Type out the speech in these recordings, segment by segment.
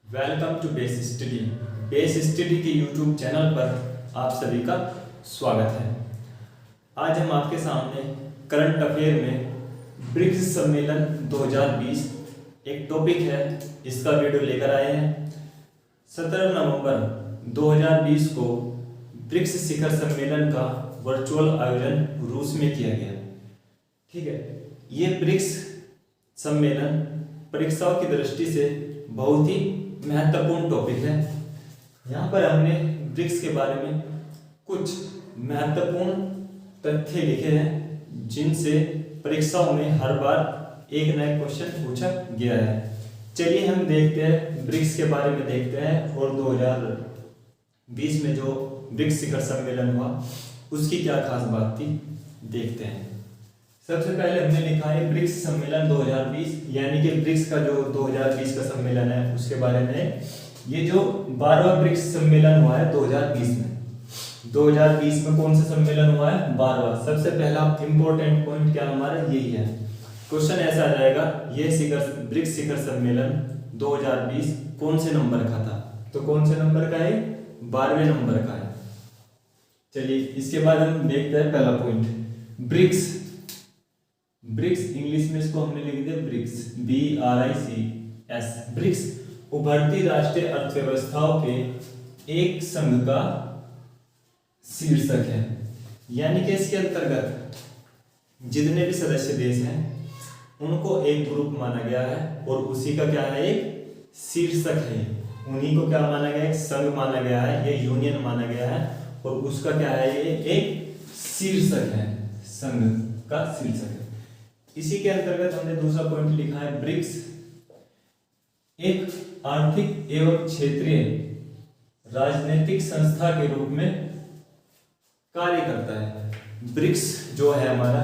Welcome to base study. Base study के YouTube channel पर आप सभी का स्वागत है। आज हम आपके सामने करंट अफेयर में ब्रिक्स सम्मेलन 2020 एक टॉपिक है, इसका वीडियो लेकर आए हैं। 17 नवंबर 2020 को ब्रिक्स शिखर सम्मेलन का वर्चुअल आयोजन रूस में किया गया। ठीक है, ये ब्रिक्स सम्मेलन परीक्षाओं की दृष्टि से बहुत ही महत्वपूर्ण टॉपिक है। यहाँ पर हमने ब्रिक्स के बारे में कुछ महत्वपूर्ण तथ्य लिखे हैं, जिनसे परीक्षाओं में हर बार एक नया क्वेश्चन पूछा गया है। चलिए हम देखते हैं ब्रिक्स के बारे में देखते हैं और 2020 में जो ब्रिक्स शिखर सम्मेलन हुआ उसकी क्या खास बात थी देखते हैं। सबसे पहले हमने लिखा है ब्रिक्स सम्मेलन 2020, यानी कि ब्रिक्स का जो 2020 का सम्मेलन है उसके बारे में। ये जो 12वां ब्रिक्स सम्मेलन हुआ है 2020 में। 2020 में कौन सा सम्मेलन हुआ है? 12वां। सबसे पहला इंपॉर्टेंट पॉइंट क्या हमारा यही है। क्वेश्चन ऐसा आ जाएगा, ये ब्रिक्स शिखर सम्मेलन 2020 कौन से नंबर का था? तो कौन से नंबर का है? 12वें नंबर का है। चलिए इसके बाद हम देखते हैं पहला पॉइंट, ब्रिक्स। ब्रिक्स इंग्लिश में इसको हमने लिख दिया ब्रिक्स, BRICS। ब्रिक्स उभरती राष्ट्रीय अर्थव्यवस्थाओं के एक संघ का शीर्षक है, यानी कि इसके अंतर्गत जितने भी सदस्य देश हैं उनको एक ग्रुप माना गया है और उसी का क्या है? एक शीर्षक है। उन्हीं को क्या माना गया है? एक संघ माना गया है, ये यूनियन माना गया है और उसका क्या है? ये एक शीर्षक है, संघ का शीर्षक है। इसी के अंतर्गत हमने दूसरा पॉइंट लिखा है, ब्रिक्स एक आर्थिक एवं क्षेत्रीय राजनीतिक संस्था के रूप में कार्य करता है। ब्रिक्स जो है हमारा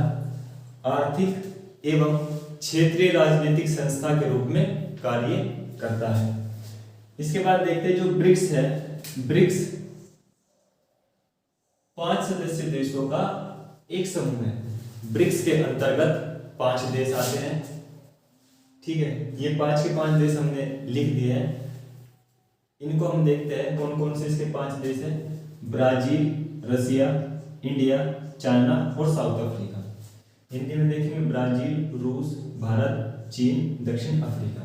आर्थिक एवं क्षेत्रीय राजनीतिक संस्था के रूप में कार्य करता है। इसके बाद देखते हैं जो ब्रिक्स है, ब्रिक्स 5 सदस्य देशों का एक समूह है। ब्रिक्स के अंतर्गत 5 देश आते हैं। ठीक है, ये 5 के 5 देश हमने लिख दिए हैं। इनको हम देखते हैं कौन कौन से इसके 5 देश हैं। ब्राजील, रसिया, इंडिया, चाइना और साउथ अफ्रीका। हिंदी में देखेंगे ब्राजील, रूस, भारत, चीन, दक्षिण अफ्रीका।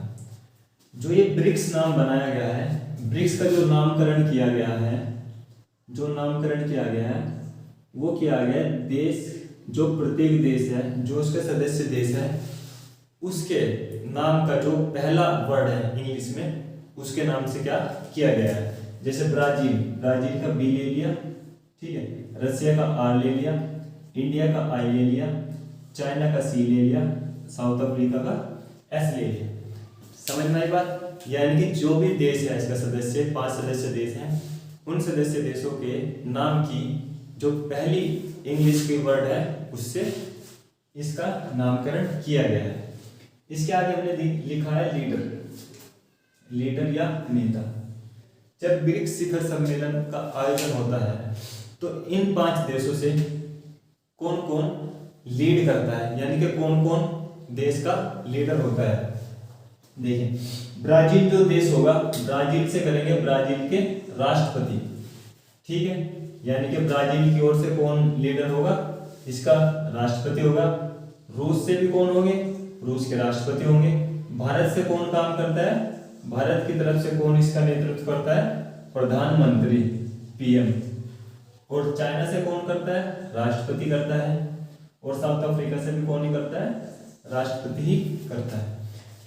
जो ये ब्रिक्स नाम बनाया गया है, ब्रिक्स का जो नामकरण किया गया है, वो किया गया है देश, जो प्रत्येक देश है, जो उसके सदस्य देश है, उसके नाम का जो पहला वर्ड है इंग्लिश में, उसके नाम से क्या किया गया है। जैसे ब्राजील का B ले लिया, ठीक है, रसिया का R ले लिया, इंडिया का I ले लिया, चाइना का C ले लिया, साउथ अफ्रीका का S ले लिया। समझ में आई बात? यानी कि जो भी देश है इसका सदस्य, 5 सदस्य देश हैं, उन सदस्य देशों के नाम की जो पहली इंग्लिश की वर्ड है उससे इसका नामकरण किया गया है। इसके आगे हमने लिखा है लीडर या नेता। जब ब्रिक्स शिखर सम्मेलन का आयोजन होता है तो इन 5 देशों से कौन कौन लीड करता है, यानी कि कौन कौन देश का लीडर होता है। देखिए, ब्राजील जो देश होगा, ब्राजील से करेंगे ब्राजील के राष्ट्रपति। ठीक है, यानी कि ब्राजील की ओर से कौन लीडर होगा? इसका राष्ट्रपति होगा। रूस से भी कौन होंगे? रूस के राष्ट्रपति होंगे। भारत से कौन काम करता है? भारत की तरफ से कौन इसका नेतृत्व करता है? प्रधानमंत्री, PM। और चाइना से कौन करता है? राष्ट्रपति करता है। और साउथ अफ्रीका से भी कौन ही करता है? राष्ट्रपति ही करता है।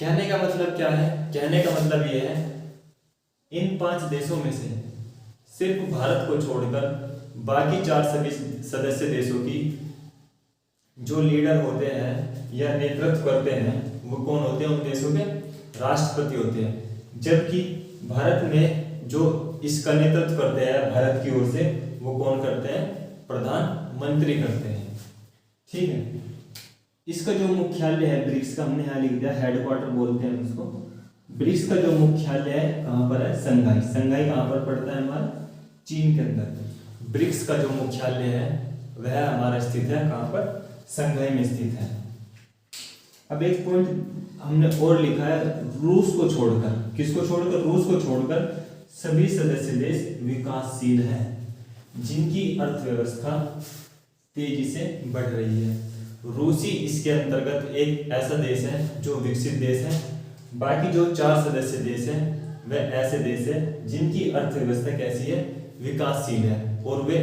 कहने का मतलब क्या है? कहने का मतलब ये है, इन 5 देशों में से सिर्फ भारत को छोड़कर बाकी 4 सभी सदस्य देशों की जो लीडर होते हैं या नेतृत्व करते हैं वो कौन होते हैं? उन देशों के राष्ट्रपति होते हैं। जबकि भारत में जो इसका नेतृत्व करते हैं भारत की ओर से, वो कौन करते हैं? प्रधानमंत्री करते हैं। ठीक है, इसका जो मुख्यालय है ब्रिक्स का, हमने यहाँ लिख दिया हेडक्वार्टर बोलते हैं उसको। ब्रिक्स का जो मुख्यालय है कहाँ पर है? संघाई। संघाई कहाँ पर पड़ता है? हमारा चीन के अंदर। ब्रिक्स का जो मुख्यालय है वह हमारा स्थित है कहाँ पर? संघाई में स्थित है। अब एक पॉइंट हमने और लिखा है, रूस को छोड़कर, किसको छोड़कर, रूस को छोड़कर सभी सदस्य देश विकासशील हैं जिनकी अर्थव्यवस्था तेजी से बढ़ रही है। रूसी इसके अंतर्गत एक ऐसा देश है जो विकसित देश है। बाकी जो 4 सदस्य देश हैं वह ऐसे देश है जिनकी अर्थव्यवस्था कैसी है, विकासशील है, और वे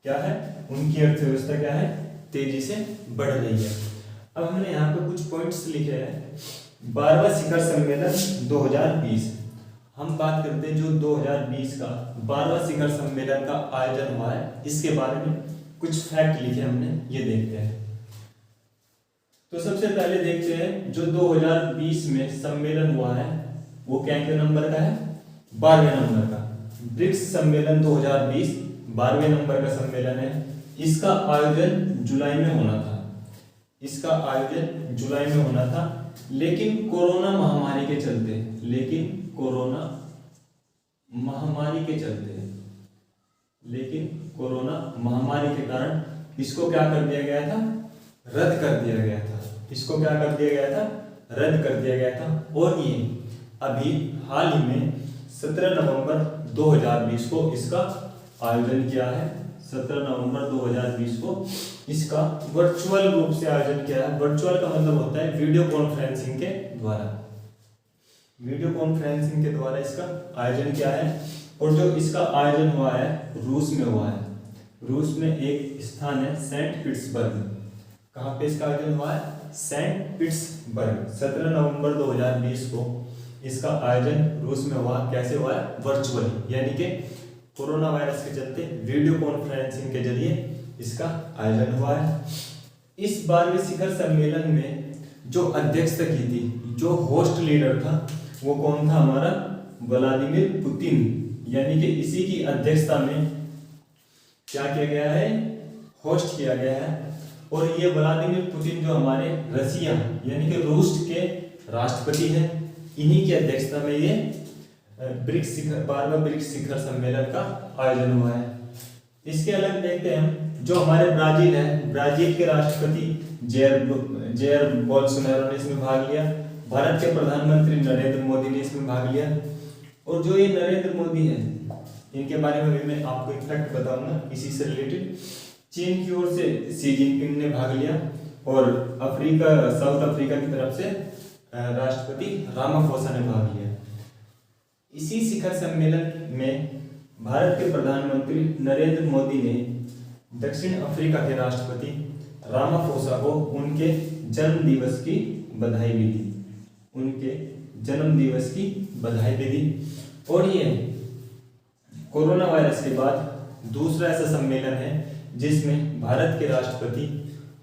क्या है, उनकी अर्थव्यवस्था क्या है, तेजी से बढ़ रही है। अब हमने यहाँ पे कुछ पॉइंट्स लिखे हैं। 12वां शिखर सम्मेलन 2020, हम बात करते हैं जो 2020 का 12वां शिखर सम्मेलन का आयोजन हुआ है, इसके बारे में कुछ फैक्ट लिखे हमने, ये देखते हैं। तो सबसे पहले देखते हैं जो 2020 में सम्मेलन हुआ है वो क्या क्या नंबर का है, 12वें नंबर का। ब्रिक्स सम्मेलन 2020 12वें नंबर का सम्मेलन है। इसका आयोजन जुलाई में होना था, इसका आयोजन जुलाई में होना था, लेकिन कोरोना महामारी के चलते, लेकिन कोरोना महामारी के चलते, लेकिन कोरोना महामारी के कारण इसको क्या कर दिया गया था, रद्द कर दिया गया था। इसको क्या कर दिया गया था, रद्द कर दिया गया था। और ये अभी हाल ही में 17 नवंबर 2020 को इसका आयोजन किया है। 17 नवंबर 2020 को इसका वर्चुअल रूप से आयोजन किया है। वर्चुअल का मतलब होता है वीडियो कॉन्फ्रेंसिंग के द्वारा, वीडियो कॉन्फ्रेंसिंग के द्वारा इसका आयोजन किया है। और जो इसका आयोजन हुआ है रूस में हुआ है। रूस में एक स्थान है सेंट पीटर्सबर्ग। कहाँ पे इसका आयोजन हुआ है, सेंट पीटर्सबर्ग। 17 नवंबर 2020 को इसका आयोजन रूस में हुआ। कैसे हुआ है, वर्चुअली, यानी कि कोरोना वायरस के चलते वीडियो कॉन्फ्रेंसिंग के जरिए इसका आयोजन हुआ है। इस 12वें शिखर सम्मेलन में जो अध्यक्षता की थी, जो होस्ट लीडर था, वो कौन था, हमारा व्लादिमीर पुतिन, यानी कि इसी की अध्यक्षता में क्या किया गया है, होस्ट किया गया है। और ये व्लादिमीर पुतिन जो हमारे रसिया यानी कि रूस के राष्ट्रपति हैं, इन्हीं की अध्यक्षता में ये ब्रिक्स शिखर 12वां ब्रिक्स शिखर सम्मेलन का आयोजन हुआ है। इसके अलग देखते हैं हम जो हमारे ब्राजील है, ब्राजील के राष्ट्रपति जेयर बोल्सोनारो ने इसमें भाग लिया। भारत के प्रधानमंत्री नरेंद्र मोदी ने इसमें भाग लिया। और जो ये नरेंद्र मोदी हैं, इनके बारे में भी मैं आपको एक फैक्ट बताऊंगा इसी से रिलेटेड। चीन की ओर से शी जिनपिंग ने भाग लिया और साउथ अफ्रीका की तरफ से राष्ट्रपति रामाफोसा ने भाग लिया। इसी शिखर सम्मेलन में भारत के प्रधानमंत्री नरेंद्र मोदी ने दक्षिण अफ्रीका के राष्ट्रपति रामाफोसा को उनके जन्म दिवस की बधाई भी दी, उनके जन्म दिवस की बधाई भी दी। और ये कोरोना वायरस के बाद दूसरा ऐसा सम्मेलन है जिसमें भारत के राष्ट्रपति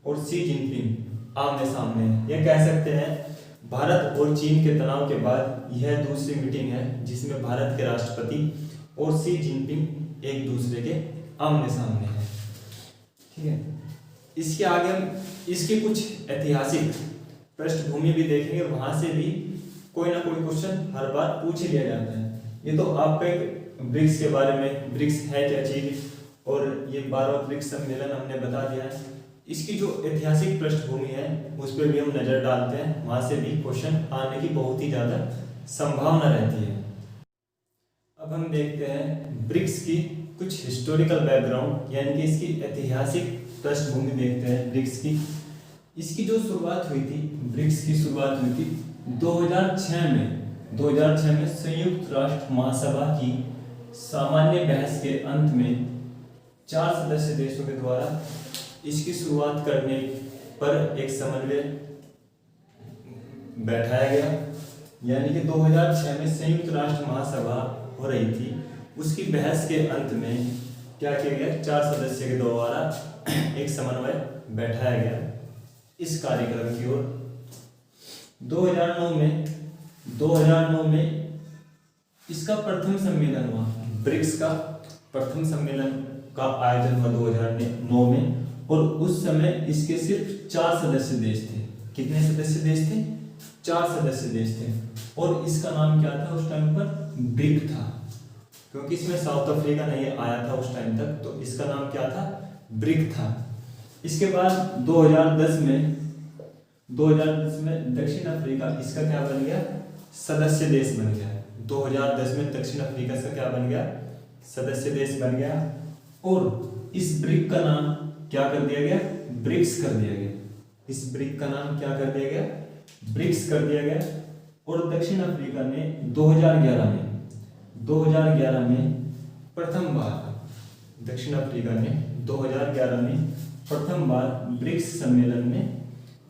और शी जिनपिंग आमने सामने हैं। यह कह सकते हैं भारत और चीन के तनाव के बाद यह दूसरी मीटिंग है जिसमें भारत के राष्ट्रपति और शी जिनपिंग एक दूसरे के आमने सामने हैं। ठीक है, इसके आगे हम इसकी कुछ ऐतिहासिक पृष्ठभूमि भी देखेंगे, वहां से भी कोई ना कोई क्वेश्चन हर बार पूछ ही लिया जाता है। ये तो आपका एक ब्रिक्स के बारे में, ब्रिक्स है क्या चीज, और ये 12वां ब्रिक्स सम्मेलन हमने बता दिया है। इसकी जो ऐतिहासिक पृष्ठभूमि है उस पर भी हम नजर डालते हैं, वहां से भी क्वेश्चन आने की बहुत ही ज्यादा संभावना रहती है। अब हम देखते हैं ब्रिक्स की कुछ हिस्टोरिकल बैकग्राउंड, यानी कि इसकी ऐतिहासिक पृष्ठभूमि देखते हैं ब्रिक्स की। इसकी जो शुरुआत हुई थी, ब्रिक्स की शुरुआत हुई थी 2006 में संयुक्त राष्ट्र महासभा की सामान्य बहस के अंत में 4 सदस्य देशों के द्वारा इसकी शुरुआत करने पर एक समन्वय बैठाया गया। यानी कि 2006 में संयुक्त राष्ट्र महासभा हो रही थी, उसकी बहस के अंत में क्या किया गया, 4 सदस्य के द्वारा एक समन्वय बैठाया गया इस कार्यक्रम की ओर। 2009 में इसका प्रथम सम्मेलन हुआ, ब्रिक्स का प्रथम सम्मेलन का आयोजन हुआ 2009 में। और उस समय इसके सिर्फ 4 सदस्य देश थे। कितने सदस्य देश थे? 4 सदस्य देश थे। और इसका नाम क्या था उस टाइम पर? ब्रिक था, क्योंकि इसमें साउथ अफ्रीका नहीं आया था उस टाइम तक, तो इसका नाम क्या था? ब्रिक था। इसके बाद 2010 में 2010 में दक्षिण अफ्रीका इसका क्या बन गया, सदस्य देश बन गया। 2010 में दक्षिण अफ्रीका इसका क्या बन गया, सदस्य देश बन गया। और इस ब्रिक का नाम क्या कर दिया गया, ब्रिक्स कर दिया गया। इस ब्रिक का नाम क्या कर दिया गया, ब्रिक्स कर दिया गया। और दक्षिण अफ्रीका ने 2011 में प्रथम बार, दक्षिण अफ्रीका ने 2011 में प्रथम बार ब्रिक्स सम्मेलन में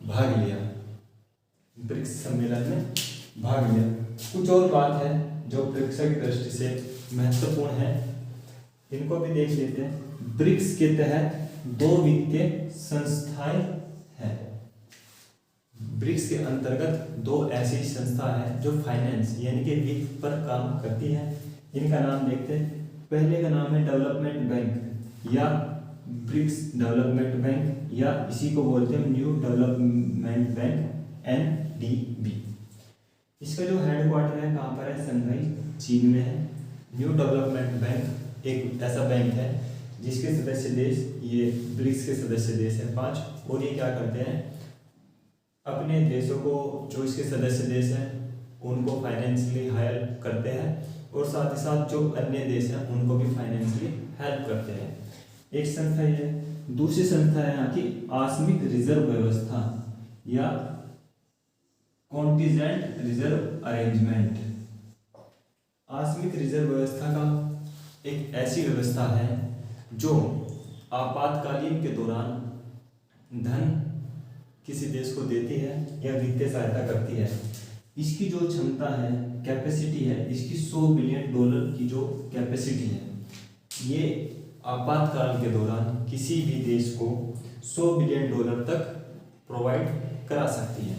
भाग लिया, ब्रिक्स सम्मेलन में भाग लिया। कुछ और बात है जो परीक्षा की दृष्टि से महत्वपूर्ण है, इनको भी देख लेते हैं। ब्रिक्स के तहत 2 वित्तीय संस्थाएं हैं। ब्रिक्स के अंतर्गत 2 ऐसी संस्था है जो फाइनेंस यानी कि वित्त पर काम करती है। इनका नाम देखते हैं। पहले का नाम है डेवलपमेंट बैंक या ब्रिक्स डेवलपमेंट बैंक, या इसी को बोलते हैं न्यू डेवलपमेंट बैंक NDB। इसका जो हेडक्वार्टर है कहाँ पर है, शंघाई चीन में है। न्यू डेवलपमेंट बैंक एक ऐसा बैंक है जिसके सदस्य देश, ये ब्रिक्स के सदस्य देश हैं 5, और ये क्या करते हैं, अपने देशों को, जो इसके सदस्य देश हैं उनको फाइनेंशियली हेल्प करते हैं, और साथ ही साथ जो अन्य देश हैं उनको भी फाइनेंशियली हेल्प करते हैं। एक संस्था ये है। दूसरी संस्था है यहाँ की आकस्मिक रिजर्व व्यवस्था या कॉन्टिजेंट रिजर्व अरेंजमेंट। आकस्मिक रिजर्व व्यवस्था का एक ऐसी व्यवस्था है जो आपातकालीन के दौरान धन किसी देश को देती है या वित्तीय सहायता करती है। इसकी जो क्षमता है, कैपेसिटी है, इसकी $100 बिलियन की जो कैपेसिटी है, ये आपातकाल के दौरान किसी भी देश को $100 बिलियन तक प्रोवाइड करा सकती है।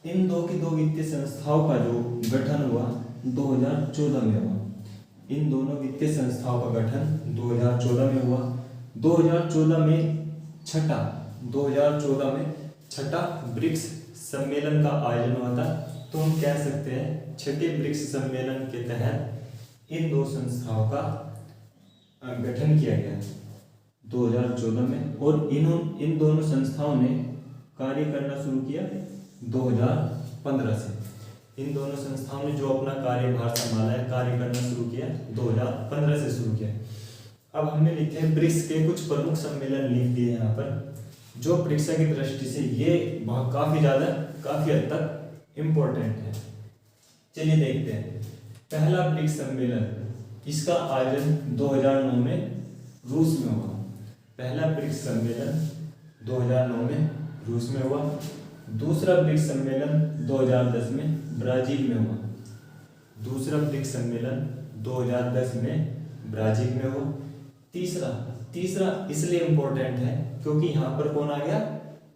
इन दो वित्तीय संस्थाओं का जो गठन हुआ 2014 में हुआ। इन दोनों वित्तीय संस्थाओं का गठन 2014 में हुआ। 2014 में छठा ब्रिक्स सम्मेलन का आयोजन हुआ था। तो हम कह सकते हैं छठे ब्रिक्स सम्मेलन के तहत इन 2 संस्थाओं का गठन किया गया 2014 में, और इन दोनों संस्थाओं ने कार्य करना शुरू किया 2015 से। इन दोनों संस्थाओं ने जो अपना कार्यभार संभाला है, कार्य करना शुरू किया 2015 से शुरू किया। अब हमने लिखे हैं ब्रिक्स के कुछ प्रमुख सम्मेलन लिख दिए यहाँ पर, जो परीक्षा की दृष्टि से ये काफी हद तक इम्पोर्टेंट है। चलिए देखते हैं। पहला ब्रिक्स सम्मेलन, इसका आयोजन 2009 में रूस में हुआ। पहला ब्रिक्स सम्मेलन 2009 में रूस में हुआ। दूसरा ब्रिक्स सम्मेलन 2010 में ब्राजील में हुआ। दूसरा ब्रिक्स सम्मेलन 2010 में ब्राजील में हुआ। तीसरा इसलिए इम्पोर्टेंट है क्योंकि यहाँ पर कौन आ गया,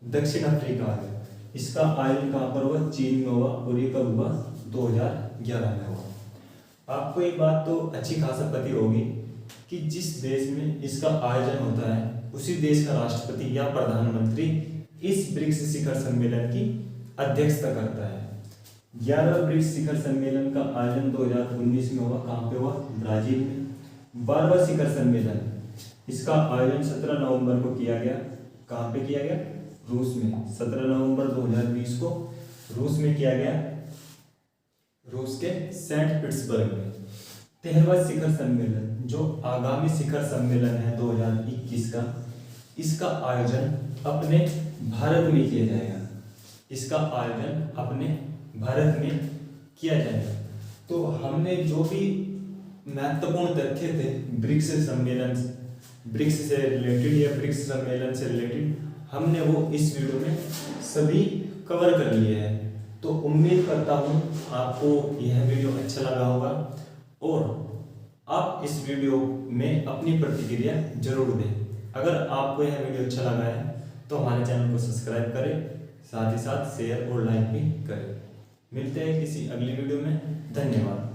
दक्षिण अफ्रीका आ गया। इसका आयोजन कहाँ पर हुआ, चीन में हुआ, और ये कब हुआ, 2011 में हुआ। आपको एक बात तो अच्छी खासा पता होगी कि जिस देश में इसका आयोजन होता है उसी देश का राष्ट्रपति या प्रधानमंत्री इस ब्रिक्स शिखर सम्मेलन की अध्यक्षता करता है। 11वां ब्रिक्स शिखर सम्मेलन का आयोजन 2019 में हुआ। कहाँ पे हुआ, ब्राजील में। 12वां शिखर सम्मेलन, इसका आयोजन 17 नवंबर को किया गया। कहाँ पे किया गया, रूस में। 17 नवंबर 2020 को रूस में किया गया, रूस के सेंट पीटर्सबर्ग में। 13वां शिखर सम्मेलन जो आगामी शिखर सम्मेलन है 2021 का, इसका आयोजन अपने भारत में किया जाएगा। इसका आयोजन अपने भारत में किया जाएगा। तो हमने जो भी महत्वपूर्ण तथ्य थे ब्रिक्स सम्मेलन, ब्रिक्स से रिलेटेड या ब्रिक्स सम्मेलन से रिलेटेड, हमने वो इस वीडियो में सभी कवर कर लिए हैं। तो उम्मीद करता हूँ आपको यह वीडियो अच्छा लगा होगा और आप इस वीडियो में अपनी प्रतिक्रिया जरूर दें। अगर आपको यह वीडियो अच्छा लगा है तो हमारे चैनल को सब्सक्राइब करें, साथ ही साथ शेयर और लाइक भी करें। मिलते हैं किसी अगली वीडियो में। धन्यवाद।